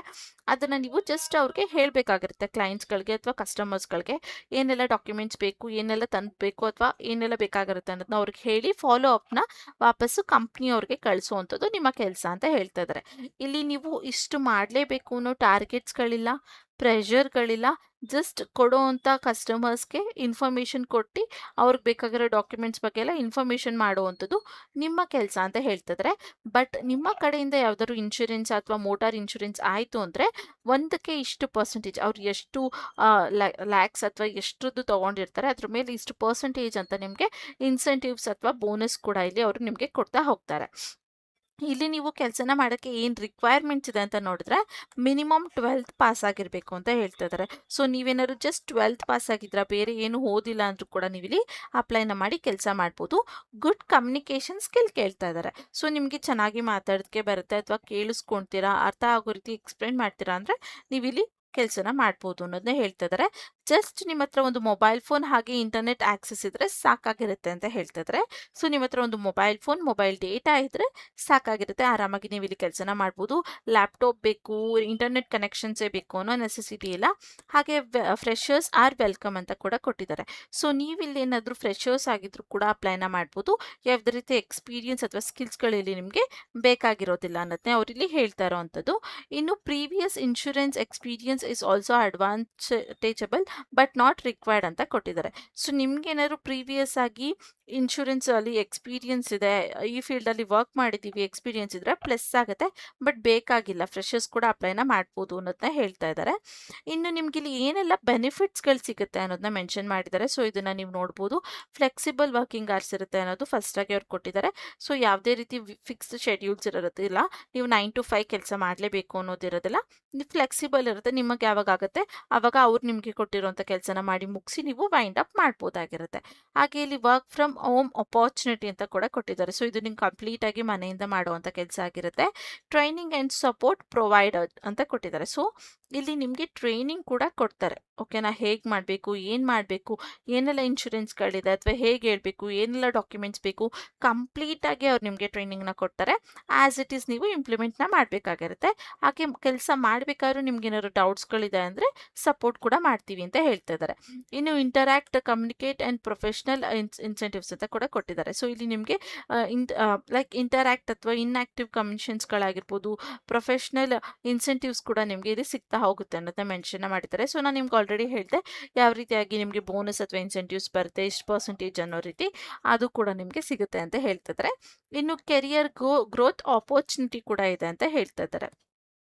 ಅದನ್ನು ನೀವು ಜಸ್ಟ್ ಅವ್ರಿಗೆ ಹೇಳಬೇಕಾಗಿರುತ್ತೆ, ಕ್ಲೈಂಟ್ಸ್ಗಳಿಗೆ ಅಥವಾ ಕಸ್ಟಮರ್ಸ್ಗಳಿಗೆ ಏನೆಲ್ಲ ಡಾಕ್ಯುಮೆಂಟ್ಸ್ ಬೇಕು, ಏನೆಲ್ಲ ತಂದುಬೇಕು ಅಥವಾ ಏನೆಲ್ಲ ಬೇಕಾಗಿರುತ್ತೆ ಅನ್ನೋದನ್ನ ಅವ್ರಿಗೆ ಹೇಳಿ ಫಾಲೋ ಅಪ್ನ ವಾಪಸ್ಸು ಕಂಪ್ನಿಯವ್ರಿಗೆ ಕಳಿಸುವಂಥದ್ದು ನಿಮ್ಮ ಕೆಲಸ ಅಂತ ಹೇಳ್ತಾ ಇದ್ದಾರೆ. ಇಲ್ಲಿ ನೀವು ಇಷ್ಟು ಮಾಡಲೇಬೇಕು ಅನ್ನೋ ಟಾರ್ಗೆಟ್ಸ್ಗಳಿಲ್ಲ, ಪ್ರೆಷರ್ಗಳಿಲ್ಲ, ಜಸ್ಟ್ ಕೊಡೋವಂಥ ಕಸ್ಟಮರ್ಸ್ಗೆ ಇನ್ಫಾರ್ಮೇಷನ್ ಕೊಟ್ಟು ಅವ್ರಿಗೆ ಬೇಕಾಗಿರೋ ಡಾಕ್ಯುಮೆಂಟ್ಸ್ ಬಗ್ಗೆ ಎಲ್ಲ ಇನ್ಫಾರ್ಮೇಷನ್ ಮಾಡುವಂಥದ್ದು ನಿಮ್ಮ ಕೆಲಸ ಅಂತ ಹೇಳ್ತಿದ್ರೆ. ಬಟ್ ನಿಮ್ಮ ಕಡೆಯಿಂದ ಯಾವ್ದಾದ್ರು ಇನ್ಶೂರೆನ್ಸ್ ಅಥವಾ ಮೋಟಾರ್ ಇನ್ಶೂರೆನ್ಸ್ ಆಯಿತು ಅಂದರೆ ಒಂದಕ್ಕೆ ಇಷ್ಟು ಪರ್ಸೆಂಟೇಜ್, ಅವ್ರು ಎಷ್ಟು ಲ್ಯಾಕ್ಸ್ ಅಥವಾ ಎಷ್ಟರದ್ದು ತೊಗೊಂಡಿರ್ತಾರೆ ಅದ್ರ ಮೇಲೆ ಇಷ್ಟು ಪರ್ಸೆಂಟೇಜ್ ಅಂತ ನಿಮಗೆ ಇನ್ಸೆಂಟಿವ್ಸ್ ಅಥವಾ ಬೋನಸ್ ಕೂಡ ಇಲ್ಲಿ ಅವರು ನಿಮಗೆ ಕೊಡ್ತಾ ಹೋಗ್ತಾರೆ. ಇಲ್ಲಿ ನೀವು ಕೆಲಸನ ಮಾಡೋಕ್ಕೆ ಏನು ರಿಕ್ವೈರ್ಮೆಂಟ್ಸ್ ಇದೆ ಅಂತ ನೋಡಿದ್ರೆ ಮಿನಿಮಮ್ 12th ಪಾಸ್ ಆಗಿರಬೇಕು ಅಂತ ಹೇಳ್ತಾ ಇದ್ದಾರೆ. ಸೊ ನೀವೇನಾದ್ರು ಜಸ್ಟ್ 12th ಪಾಸ್ ಆಗಿದ್ರೆ, ಬೇರೆ ಏನು ಓದಿಲ್ಲ ಅಂದರೂ ಕೂಡ ನೀವಿಲ್ಲಿ ಅಪ್ಲೈನ ಮಾಡಿ ಕೆಲಸ ಮಾಡ್ಬೋದು. ಗುಡ್ ಕಮ್ಯುನಿಕೇಷನ್ ಸ್ಕಿಲ್ ಕೇಳ್ತಾ ಇದ್ದಾರೆ. ಸೊ ನಿಮಗೆ ಚೆನ್ನಾಗಿ ಮಾತಾಡೋದಕ್ಕೆ ಬರುತ್ತೆ ಅಥವಾ ಕೇಳಿಸ್ಕೊಳ್ತೀರಾ, ಅರ್ಥ ಆಗೋ ರೀತಿ ಎಕ್ಸ್ಪ್ಲೈನ್ ಮಾಡ್ತೀರಾ ಅಂದರೆ ನೀವಿಲ್ಲಿ ಕೆಲಸನ ಮಾಡ್ಬೋದು ಅನ್ನೋದನ್ನ ಹೇಳ್ತಾ ಇದ್ದಾರೆ. ಜಸ್ಟ್ ನಿಮ್ಮ ಹತ್ರ ಒಂದು ಮೊಬೈಲ್ ಫೋನ್ ಹಾಗೆ ಇಂಟರ್ನೆಟ್ ಆಕ್ಸೆಸ್ ಇದ್ರೆ ಸಾಕಾಗಿರುತ್ತೆ ಅಂತ ಹೇಳ್ತಿದ್ರೆ. ಸೊ ನಿಮ್ಮ ಹತ್ರ ಒಂದು ಮೊಬೈಲ್ ಫೋನ್, ಮೊಬೈಲ್ ಡೇಟಾ ಇದ್ರೆ ಸಾಕಾಗಿರುತ್ತೆ, ಆರಾಮಾಗಿ ನೀವು ಇಲ್ಲಿ ಕೆಲಸನ ಮಾಡ್ಬೋದು. ಲ್ಯಾಪ್ಟಾಪ್ ಬೇಕು, ಇಂಟರ್ನೆಟ್ ಕನೆಕ್ಷನ್ಸೇ ಬೇಕು ಅನ್ನೋ ನೆಸೆಸಿಟಿ ಇಲ್ಲ. ಹಾಗೆ ಫ್ರೆಶರ್ಸ್ ಆರ್ ವೆಲ್ಕಮ್ ಅಂತ ಕೂಡ ಕೊಟ್ಟಿದ್ದಾರೆ. ಸೊ ನೀವು ಇಲ್ಲಿ ಏನಾದರೂ ಫ್ರೆಶರ್ಸ್ ಆಗಿದ್ರು ಕೂಡ ಅಪ್ಲೈನ ಮಾಡ್ಬೋದು. ಯಾವುದೇ ರೀತಿ ಎಕ್ಸ್ಪೀರಿಯನ್ಸ್ ಅಥವಾ ಸ್ಕಿಲ್ಸ್ಗಳಲ್ಲಿ ನಿಮಗೆ ಬೇಕಾಗಿರೋದಿಲ್ಲ ಅನ್ನೋದನ್ನೇ ಅವರಿಲ್ಲಿ ಹೇಳ್ತಾ ಇರೋವಂಥದ್ದು. ಇನ್ನು previous insurance experience is also advantageable but not required ಅಂತ ಕೊಟ್ಟಿದ್ದಾರೆ. ಸೊ ನಿಮ್ಗೆ ಏನಾದ್ರು ಪ್ರೀವಿಯಸ್ ಆಗಿ ಇನ್ಶೂರೆನ್ಸ್ ಅಲ್ಲಿ ಎಕ್ಸ್ಪೀರಿಯನ್ಸ್ ಇದೆ, ಈ ಫೀಲ್ಡ್ ಅಲ್ಲಿ ವರ್ಕ್ ಮಾಡಿದೀವಿ, ಎಕ್ಸ್ಪೀರಿಯನ್ಸ್ ಇದ್ರೆ ಪ್ಲಸ್ ಆಗುತ್ತೆ, ಬಟ್ ಬೇಕಾಗಿಲ್ಲ, ಫ್ರೆಶರ್ಸ್ ಕೂಡ ಅಪ್ಲೈನ ಮಾಡ್ಬೋದು ಅನ್ನೋದನ್ನ ಹೇಳ್ತಾ ಇದ್ದಾರೆ. ಇನ್ನು ನಿಮ್ಗೆ ಇಲ್ಲಿ ಏನೆಲ್ಲ ಬೆನಿಫಿಟ್ಸ್ಗಳು ಸಿಗುತ್ತೆ ಅನ್ನೋದನ್ನ ಮೆನ್ಷನ್ ಮಾಡಿದ್ದಾರೆ. ಸೊ ಇದನ್ನ ನೀವು ನೋಡ್ಬೋದು. ಫ್ಲೆಕ್ಸಿಬಲ್ ವರ್ಕಿಂಗ್ ಅವರ್ಸ್ ಇರುತ್ತೆ ಅನ್ನೋದು ಫಸ್ಟ್ ಆಗಿ ಅವ್ರು ಕೊಟ್ಟಿದ್ದಾರೆ. ಸೊ ಯಾವುದೇ ರೀತಿ ಫಿಕ್ಸ್ಡ್ ಶೆಡ್ಯೂಲ್ಸ್ ಇರೋದಿಲ್ಲ, ನೀವು 9 to 5 ಕೆಲಸ ಮಾಡಲೇಬೇಕು ಅನ್ನೋದಿರೋದಿಲ್ಲ. ನೀವು ಫ್ಲೆಕ್ಸಿಬಲ್ ಇರುತ್ತೆ, ನಿಮಗೆ ಯಾವಾಗ ಆಗುತ್ತೆ ಆವಾಗ ಅವ್ರು ನಿಮಗೆ ಕೊಟ್ಟಿರುವಂಥ ಕೆಲಸನ ಮಾಡಿ ಮುಗಿಸಿ ನೀವು ವೈಂಡ್ ಅಪ್ ಮಾಡ್ಬೋದಾಗಿರುತ್ತೆ. ಹಾಗೆ ಇಲ್ಲಿ ವರ್ಕ್ ಫ್ರಮ್ ಹೋಮ್ ಅಪಾರ್ಚುನಿಟಿ ಅಂತ ಕೂಡ ಕೊಟ್ಟಿದ್ದಾರೆ. ಸೊ ಇದು ನಿಮ್ಗೆ ಕಂಪ್ಲೀಟ್ ಆಗಿ ಮನೆಯಿಂದ ಮಾಡುವಂಥ ಕೆಲಸ ಆಗಿರುತ್ತೆ. ಟ್ರೈನಿಂಗ್ ಆ್ಯಂಡ್ ಸಪೋರ್ಟ್ ಪ್ರೊವೈಡರ್ ಅಂತ ಕೊಟ್ಟಿದ್ದಾರೆ. ಸೊ ಇಲ್ಲಿ ನಿಮಗೆ ಟ್ರೈನಿಂಗ್ ಕೂಡ ಕೊಡ್ತಾರೆ. ಓಕೆನಾ, ಹೇಗೆ ಮಾಡಬೇಕು, ಏನು ಮಾಡಬೇಕು, ಏನೆಲ್ಲ ಇನ್ಶೂರೆನ್ಸ್ಗಳಿದೆ ಅಥವಾ ಹೇಗೆ ಹೇಳಬೇಕು, ಏನೆಲ್ಲ ಡಾಕ್ಯುಮೆಂಟ್ಸ್ ಬೇಕು, ಕಂಪ್ಲೀಟಾಗಿ ಅವ್ರು ನಿಮಗೆ ಟ್ರೈನಿಂಗ್ನ ಕೊಡ್ತಾರೆ. ಆ್ಯಸ್ ಇಟ್ ಈಸ್ ನೀವು ಇಂಪ್ಲಿಮೆಂಟ್ನ ಮಾಡಬೇಕಾಗಿರುತ್ತೆ. ಹಾಗೆ ಕೆಲಸ ಮಾಡಬೇಕಾದ್ರೂ ನಿಮ್ಗೆ ಏನಾದ್ರು ಡೌಟ್ಸ್ಗಳಿದೆ ಅಂದರೆ ಸಪೋರ್ಟ್ ಕೂಡ ಮಾಡ್ತೀವಿ ಅಂತ ಹೇಳ್ತಾ ಇದ್ದಾರೆ. ಇನ್ನು interact, communicate and professional incentives ಅಂತ ಕೂಡ ಕೊಟ್ಟಿದ್ದಾರೆ. ಸೊ ಇಲ್ಲಿ ನಿಮಗೆ ಲೈಕ್ ಇಂಟರಾಕ್ಟ್ ಅಥವಾ ಇನ್ಆಕ್ಟಿವ್ ಕಮ್ಯುನಿಕೇಷನ್ಸ್ಗಳಾಗಿರ್ಬೋದು, ಪ್ರೊಫೆಷ್ನಲ್ ಇನ್ಸೆಂಟಿವ್ಸ್ ಕೂಡ ನಿಮಗೆ ಇಲ್ಲಿ ಸಿಗ್ತಾ ಹೋಗುತ್ತೆ ಅನ್ನೋದನ್ನ ಮೆನ್ಷನ್ ಮಾಡಿದ್ದಾರೆ. ಸೊ ನಾನು ನಿಮ್ಗೆ ಆಲ್ರೆಡಿ ಹೇಳಿದೆ ಯಾವ ರೀತಿಯಾಗಿ ನಿಮಗೆ ಬೋನಸ್ ಅಥವಾ ಇನ್ಸೆಂಟಿವ್ಸ್ ಬರುತ್ತೆ, ಎಷ್ಟು ಪರ್ಸೆಂಟೇಜ್ ಅನ್ನೋ ರೀತಿ, ಅದು ಕೂಡ ನಿಮಗೆ ಸಿಗುತ್ತೆ ಅಂತ ಹೇಳ್ತಿದ್ದಾರೆ. ಇನ್ನು ಕೆರಿಯರ್ ಗ್ರೋತ್ ಆಪರ್ಚುನಿಟಿ ಕೂಡ ಇದೆ ಅಂತ ಹೇಳ್ತಾ ಇದ್ದಾರೆ.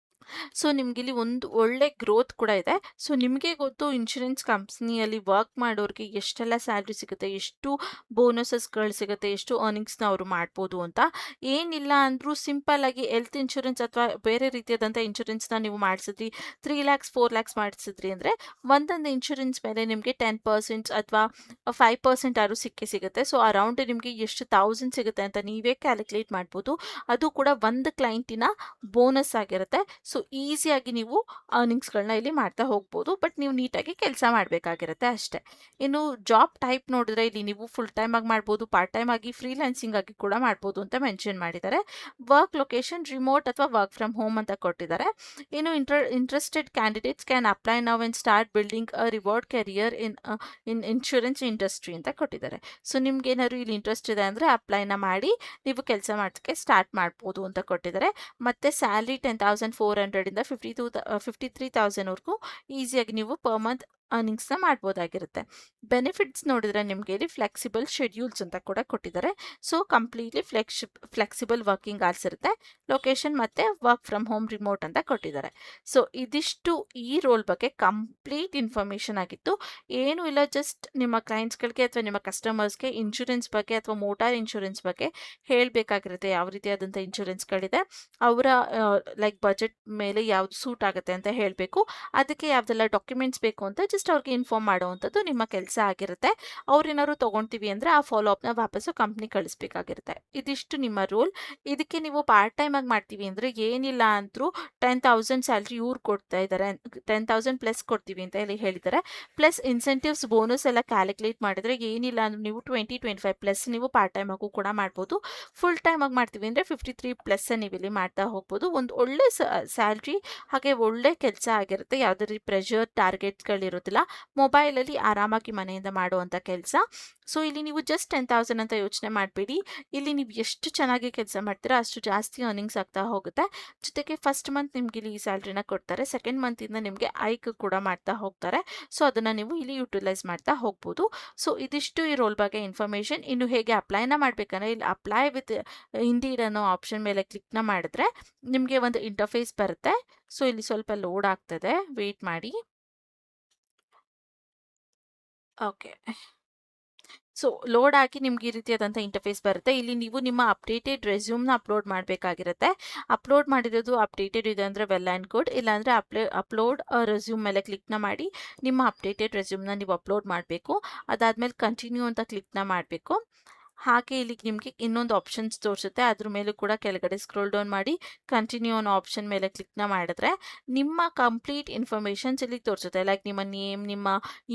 ಸೊ ನಿಮ್ಗೆ ಇಲ್ಲಿ ಒಂದು ಒಳ್ಳೆ ಗ್ರೋತ್ ಕೂಡ ಇದೆ. ಸೊ ನಿಮಗೆ ಗೊತ್ತು ಇನ್ಶೂರೆನ್ಸ್ ಕಂಪ್ನಿಯಲ್ಲಿ ವರ್ಕ್ ಮಾಡೋರಿಗೆ ಎಷ್ಟೆಲ್ಲ ಸ್ಯಾಲ್ರಿ ಸಿಗುತ್ತೆ, ಎಷ್ಟು ಬೋನಸಸ್ಗಳು ಸಿಗುತ್ತೆ, ಎಷ್ಟು ಅರ್ನಿಂಗ್ಸ್ನ ಅವರು ಮಾಡ್ಬೋದು ಅಂತ. ಏನಿಲ್ಲ ಅಂದರೂ ಸಿಂಪಲ್ ಆಗಿ ಹೆಲ್ತ್ ಇನ್ಶೂರೆನ್ಸ್ ಅಥವಾ ಬೇರೆ ರೀತಿಯಾದಂಥ ಇನ್ಶೂರೆನ್ಸ್ನ ನೀವು ಮಾಡಿಸಿದ್ರಿ, 3 lakhs 4 lakhs ಮಾಡಿಸಿದ್ರಿ ಅಂದರೆ ಒಂದೊಂದು ಇನ್ಶೂರೆನ್ಸ್ ಮೇಲೆ ನಿಮಗೆ 10% ಅಥವಾ 5% ಆದ್ರೂ ಸಿಗುತ್ತೆ. ಸೊ ಅರೌಂಡ್ ನಿಮಗೆ ಎಷ್ಟು 1000 ಸಿಗುತ್ತೆ ಅಂತ ನೀವೇ ಕ್ಯಾಲ್ಕುಲೇಟ್ ಮಾಡ್ಬೋದು. ಅದು ಕೂಡ ಒಂದು ಕ್ಲೈಂಟಿನ ಬೋನಸ್ ಆಗಿರುತ್ತೆ. ಸೊ ಈಸಿಯಾಗಿ ನೀವು ಅರ್ನಿಂಗ್ಸ್ಗಳನ್ನ ಇಲ್ಲಿ ಮಾಡ್ತಾ ಹೋಗ್ಬೋದು, ಬಟ್ ನೀವು ನೀಟಾಗಿ ಕೆಲಸ ಮಾಡಬೇಕಾಗಿರುತ್ತೆ ಅಷ್ಟೇ. ಇನ್ನು ಜಾಬ್ ಟೈಪ್ ನೋಡಿದ್ರೆ ಇಲ್ಲಿ ನೀವು ಫುಲ್ ಟೈಮ್ ಆಗಿ ಮಾಡ್ಬೋದು, ಪಾರ್ಟ್ ಟೈಮ್ ಆಗಿ, ಫ್ರೀಲಾನ್ಸಿಂಗ್ ಆಗಿ ಕೂಡ ಮಾಡ್ಬೋದು ಅಂತ ಮೆನ್ಷನ್ ಮಾಡಿದ್ದಾರೆ. ವರ್ಕ್ ಲೊಕೇಶನ್ ರಿಮೋಟ್ ಅಥವಾ ವರ್ಕ್ ಫ್ರಮ್ ಹೋಮ್ ಅಂತ ಕೊಟ್ಟಿದ್ದಾರೆ. ಇನ್ನು interested candidates can apply now and start building a reward career in insurance industry ಅಂತ ಕೊಟ್ಟಿದ್ದಾರೆ. ಸೊ ನಿಮ್ಗೆ ಏನಾದ್ರು ಇಲ್ಲಿ ಇಂಟ್ರೆಸ್ಟ್ ಇದೆ ಅಂದರೆ ಅಪ್ಲೈನ ಮಾಡಿ ನೀವು ಕೆಲಸ ಮಾಡೋಕ್ಕೆ ಸ್ಟಾರ್ಟ್ ಮಾಡ್ಬೋದು ಅಂತ ಕೊಟ್ಟಿದ್ದಾರೆ. ಮತ್ತು ಸ್ಯಾಲ್ರಿ 10,400 ಇಂದ 53,000ವರೆಗೂ ಈಸಿಯಾಗಿ ನೀವು ಪರ್ ಮಂತ್ ಅರ್ನಿಂಗ್ಸ್ನ ಮಾಡ್ಬೋದಾಗಿರುತ್ತೆ. ಬೆನಿಫಿಟ್ಸ್ ನೋಡಿದ್ರೆ ನಿಮಗೆ ಇಲ್ಲಿ ಫ್ಲೆಕ್ಸಿಬಲ್ ಶೆಡ್ಯೂಲ್ಸ್ ಅಂತ ಕೂಡ ಕೊಟ್ಟಿದ್ದಾರೆ. So completely flexible working hours ಇರುತ್ತೆ. ಲೊಕೇಶನ್ ಮತ್ತು ವರ್ಕ್ ಫ್ರಮ್ ಹೋಮ್ ರಿಮೋಟ್ ಅಂತ ಕೊಟ್ಟಿದ್ದಾರೆ. ಸೊ ಇದಿಷ್ಟು ಈ ರೋಲ್ ಬಗ್ಗೆ ಕಂಪ್ಲೀಟ್ ಇನ್ಫಾರ್ಮೇಷನ್ ಆಗಿತ್ತು. ಏನೂ ಇಲ್ಲ, ಜಸ್ಟ್ ನಿಮ್ಮ ಕ್ಲೈಂಟ್ಸ್ಗಳಿಗೆ ಅಥವಾ ನಿಮ್ಮ ಕಸ್ಟಮರ್ಸ್ಗೆ ಇನ್ಶೂರೆನ್ಸ್ ಬಗ್ಗೆ ಅಥವಾ ಮೋಟಾರ್ ಇನ್ಶೂರೆನ್ಸ್ ಬಗ್ಗೆ ಹೇಳಬೇಕಾಗಿರುತ್ತೆ. ಯಾವ ರೀತಿಯಾದಂಥ ಇನ್ಶೂರೆನ್ಸ್ಗಳಿದೆ, ಅವರ ಲೈಕ್ ಬಜೆಟ್ ಮೇಲೆ ಯಾವ್ದು ಸೂಟ್ ಆಗುತ್ತೆ ಅಂತ ಹೇಳಬೇಕು. ಅದಕ್ಕೆ ಯಾವ್ದೆಲ್ಲ ಡಾಕ್ಯುಮೆಂಟ್ಸ್ ಬೇಕು ಅಂತ ಜಸ್ಟ್ ಅವ್ರಿಗೆ ಇನ್ಫಾರ್ಮ್ ಮಾಡುವಂಥದ್ದು ನಿಮ್ಮ ಕೆಲಸ ಆಗಿರುತ್ತೆ. ಅವ್ರೇನಾದ್ರು ತೊಗೊಳ್ತೀವಿ ಅಂದರೆ ಆ ಫಾಲೋ ಅಪ್ನ ವಾಪಸ್ಸು ಕಂಪ್ನಿ ಕಳಿಸ್ಬೇಕಾಗಿರುತ್ತೆ. ಇದಿಷ್ಟು ನಿಮ್ಮ ರೋಲ್. ಇದಕ್ಕೆ ನೀವು ಪಾರ್ಟ್ ಟೈಮ್ ಆಗಿ ಮಾಡ್ತೀವಿ ಅಂದರೆ ಏನಿಲ್ಲ ಅಂದರೂ 10,000 ಸ್ಯಾಲ್ರಿ ಇವ್ರು ಕೊಡ್ತಾ ಇದ್ದಾರೆ, 10,000 ಪ್ಲಸ್ ಕೊಡ್ತೀವಿ ಅಂತ ಹೇಳಿ ಹೇಳಿದ್ದಾರೆ. ಪ್ಲಸ್ ಇನ್ಸೆಂಟಿವ್ಸ್ ಬೋನಸ್ ಎಲ್ಲ ಕ್ಯಾಲ್ಕುಲೇಟ್ ಮಾಡಿದ್ರೆ ಏನಿಲ್ಲ ಅಂದ್ರೆ ನೀವು 20-25 ಪ್ಲಸ್ ನೀವು ಪಾರ್ಟ್ ಟೈಮ್ ಆಗು ಕೂಡ ಮಾಡ್ಬೋದು. ಫುಲ್ ಟೈಮ್ ಆಗಿ ಮಾಡ್ತೀವಿ ಅಂದರೆ 53 ಪ್ಲಸ್ ನೀವು ಇಲ್ಲಿ ಮಾಡ್ತಾ ಹೋಗ್ಬೋದು. ಒಂದು ಒಳ್ಳೆ ಸ್ಯಾಲ್ರಿ ಹಾಗೆ ಒಳ್ಳೆ ಕೆಲಸ ಆಗಿರುತ್ತೆ. ಯಾವುದೇ ರೀತಿ ಪ್ರೆಷರ್ ಟಾರ್ಗೆಟ್ಸ್ಗಳಿರೋದಿಲ್ಲ. ಮೊಬೈಲಲ್ಲಿ ಆರಾಮಾಗಿ ಮನೆಯಿಂದ ಮಾಡುವಂಥ ಕೆಲಸ. ಸೊ ಇಲ್ಲಿ ನೀವು ಜಸ್ಟ್ 10,000 ಅಂತ ಯೋಚನೆ ಮಾಡಬೇಡಿ. ಇಲ್ಲಿ ನೀವು ಎಷ್ಟು ಚೆನ್ನಾಗಿ ಕೆಲಸ ಮಾಡ್ತೀರಾ ಅಷ್ಟು ಜಾಸ್ತಿ ಅರ್ನಿಂಗ್ಸ್ ಆಗ್ತಾ ಹೋಗುತ್ತೆ. ಜೊತೆಗೆ ಫಸ್ಟ್ ಮಂತ್ ನಿಮ್ಗೆ ಇಲ್ಲಿ ಈ ಸ್ಯಾಲ್ರಿನ ಕೊಡ್ತಾರೆ, ಸೆಕೆಂಡ್ ಮಂತಿಂದ ನಿಮಗೆ ಐಕ್ ಕೂಡ ಮಾಡ್ತಾ ಹೋಗ್ತಾರೆ. ಸೊ ಅದನ್ನು ನೀವು ಇಲ್ಲಿ ಯೂಟಿಲೈಸ್ ಮಾಡ್ತಾ ಹೋಗ್ಬೋದು. ಸೊ ಇದಿಷ್ಟು ಈ ರೋಲ್ ಬಗ್ಗೆ ಇನ್ಫಾರ್ಮೇಷನ್. ಇನ್ನು ಹೇಗೆ ಅಪ್ಲೈನ ಮಾಡಬೇಕಂದ್ರೆ ಇಲ್ಲಿ ಅಪ್ಲೈ ವಿತ್ ಇಂಡೀಡ್ ಅನ್ನೋ ಆಪ್ಷನ್ ಮೇಲೆ ಕ್ಲಿಕ್ನ ಮಾಡಿದ್ರೆ ನಿಮಗೆ ಒಂದು ಇಂಟರ್ಫೇಸ್ ಬರುತ್ತೆ. ಸೊ ಇಲ್ಲಿ ಸ್ವಲ್ಪ ಲೋಡ್ ಆಗ್ತದೆ, ವೇಟ್ ಮಾಡಿ. ಓಕೆ, ಸೊ ಲೋಡ್ ಆಗಿ ನಿಮ್ಗೆ ಈ ರೀತಿಯಾದಂಥ ಇಂಟರ್ಫೇಸ್ ಬರುತ್ತೆ. ಇಲ್ಲಿ ನೀವು ನಿಮ್ಮ ಅಪ್ಡೇಟೆಡ್ ರೆಸ್ಯೂಮ್ನ ಅಪ್ಲೋಡ್ ಮಾಡಬೇಕಾಗಿರುತ್ತೆ. ಅಪ್ಲೋಡ್ ಮಾಡಿರೋದು ಅಪ್ಡೇಟೆಡ್ ಇದೆ ಅಂದರೆ ವೆಲ್ ಆ್ಯಂಡ್ ಗುಡ್. ಇಲ್ಲಾಂದರೆ ಅಪ್ಲೋಡ್ ರೆಸ್ಯೂಮ್ ಮೇಲೆ ಕ್ಲಿಕ್ನ ಮಾಡಿ ನಿಮ್ಮ ಅಪ್ಡೇಟೆಡ್ ರೆಸ್ಯೂಮ್ನ ನೀವು ಅಪ್ಲೋಡ್ ಮಾಡಬೇಕು. ಅದಾದಮೇಲೆ ಕಂಟಿನ್ಯೂ ಅಂತ ಕ್ಲಿಕ್ನ ಮಾಡಬೇಕು. ಹಾಗೆ ಇಲ್ಲಿ ನಿಮಗೆ ಇನ್ನೊಂದು ಆಪ್ಷನ್ಸ್ ತೋರಿಸುತ್ತೆ. ಅದ್ರ ಮೇಲೂ ಕೂಡ ಕೆಳಗಡೆ ಸ್ಕ್ರೋಲ್ ಡೌನ್ ಮಾಡಿ ಕಂಟಿನ್ಯೂ ಅನ್ನೋ ಆಪ್ಷನ್ ಮೇಲೆ ಕ್ಲಿಕ್ನ ಮಾಡಿದ್ರೆ ನಿಮ್ಮ ಕಂಪ್ಲೀಟ್ ಇನ್ಫಾರ್ಮೇಷನ್ಸ್ ಇಲ್ಲಿ ತೋರಿಸುತ್ತೆ. ಲೈಕ್ ನಿಮ್ಮ ನೇಮ್, ನಿಮ್ಮ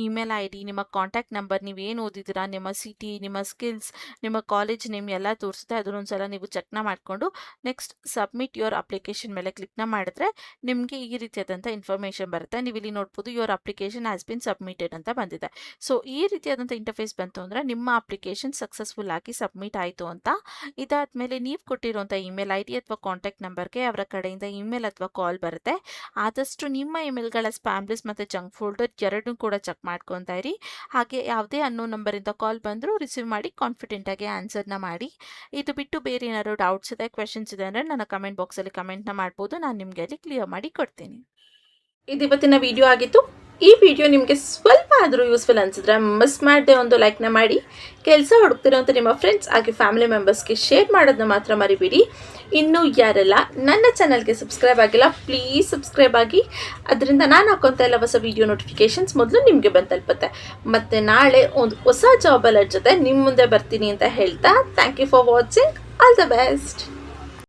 ಇಮೇಲ್ ಐ ಡಿ, ನಿಮ್ಮ ಕಾಂಟ್ಯಾಕ್ಟ್ ನಂಬರ್, ನೀವು ಏನು ಓದಿದ್ದೀರಾ, ನಿಮ್ಮ ಸಿಟಿ, ನಿಮ್ಮ ಸ್ಕಿಲ್ಸ್, ನಿಮ್ಮ ಕಾಲೇಜ್ ನೇಮ್ ಎಲ್ಲ ತೋರಿಸುತ್ತೆ. ಅದನ್ನೊಂದ್ಸಲ ನೀವು ಚೆಕ್ನ ಮಾಡಿಕೊಂಡು ನೆಕ್ಸ್ಟ್ ಸಬ್ಮಿಟ್ ಯುವರ್ ಅಪ್ಲಿಕೇಶನ್ ಮೇಲೆ ಕ್ಲಿಕ್ನ ಮಾಡಿದ್ರೆ ನಿಮಗೆ ಈ ರೀತಿಯಾದಂಥ ಇನ್ಫಾರ್ಮೇಷನ್ ಬರುತ್ತೆ. ನೀವು ಇಲ್ಲಿ ನೋಡ್ಬೋದು your application has been submitted ಅಂತ ಬಂದಿದೆ. ಸೊ ಈ ರೀತಿಯಾದಂಥ ಇಂಟರ್ಫೇಸ್ ಬಂತು ಅಂದರೆ ನಿಮ್ಮ ಅಪ್ಲಿಕೇಶನ್ ಸಕ್ಸಸ್ಫುಲ್ ಆಗಿ ಸಬ್ಮಿಟ್ ಆಯಿತು ಅಂತ. ಇದಾದಮೇಲೆ ನೀವು ಕೊಟ್ಟಿರುವಂಥ ಇಮೇಲ್ ಐ ಡಿ ಅಥವಾ ಕಾಂಟ್ಯಾಕ್ಟ್ ನಂಬರ್ಗೆ ಅವರ ಕಡೆಯಿಂದ ಇಮೇಲ್ ಅಥವಾ ಕಾಲ್ ಬರುತ್ತೆ. ಆದಷ್ಟು ನಿಮ್ಮ ಇಮೇಲ್ಗಳ ಸ್ಪ್ಯಾಮ್ ಲಿಸ್ಟ್ ಮತ್ತು ಜಂಕ್ ಫೋಲ್ಡರ್ ಎರಡೂ ಕೂಡ ಚೆಕ್ ಮಾಡ್ಕೊತಾ ಇರಿ. ಹಾಗೆ ಯಾವುದೇ ಅನ್ನೋನ್ ನಂಬರಿಂದ ಕಾಲ್ ಬಂದರೂ ರಿಸೀವ್ ಮಾಡಿ ಕಾನ್ಫಿಡೆಂಟಾಗಿ ಆನ್ಸರ್ನ ಮಾಡಿ. ಇದು ಬಿಟ್ಟು ಬೇರೆ ಏನಾದ್ರು ಡೌಟ್ಸ್ ಇದೆ, ಕ್ವೆಶನ್ಸ್ ಇದೆ ಅಂದರೆ ನನ್ನ ಕಮೆಂಟ್ ಬಾಕ್ಸಲ್ಲಿ ಕಮೆಂಟ್ನ ಮಾಡ್ಬೋದು. ನಾನು ನಿಮಗೆ ಅಲ್ಲಿ ಕ್ಲಿಯರ್ ಮಾಡಿ ಕೊಡ್ತೀನಿ. ಇದು ಇವತ್ತಿನ ವಿಡಿಯೋ ಆಗಿತ್ತು. ಈ ವಿಡಿಯೋ ನಿಮಗೆ ಸ್ವಲ್ಪ ಆದರೂ ಯೂಸ್ಫುಲ್ ಅನಿಸಿದ್ರೆ ಮಿಸ್ ಮಾಡದೆ ಒಂದು ಲೈಕ್ನ ಮಾಡಿ. ಕೆಲಸ ಹುಡುಕ್ತಿರೋಂಥ ನಿಮ್ಮ ಫ್ರೆಂಡ್ಸ್ ಹಾಗೆ ಫ್ಯಾಮಿಲಿ ಮೆಂಬರ್ಸ್ಗೆ ಶೇರ್ ಮಾಡೋದನ್ನ ಮಾತ್ರ ಮರಿಬೇಡಿ. ಇನ್ನೂ ಯಾರೆಲ್ಲ ನನ್ನ ಚಾನಲ್ಗೆ ಸಬ್ಸ್ಕ್ರೈಬ್ ಆಗಿಲ್ಲ ಪ್ಲೀಸ್ ಸಬ್ಸ್ಕ್ರೈಬ್ ಆಗಿ. ಅದರಿಂದ ನಾನು ಹಾಕೋಂಥ ಎಲ್ಲ ಹೊಸ ವಿಡಿಯೋ ನೋಟಿಫಿಕೇಷನ್ಸ್ ಮೊದಲು ನಿಮಗೆ ಬಂದು ತಲುಪುತ್ತೆ. ಮತ್ತು ನಾಳೆ ಒಂದು ಹೊಸ ಜಾಬ್ ಅಲರ್ಟ್ ಜೊತೆ ನಿಮ್ಮ ಮುಂದೆ ಬರ್ತೀನಿ ಅಂತ ಹೇಳ್ತಾ thank you for watching. All the best.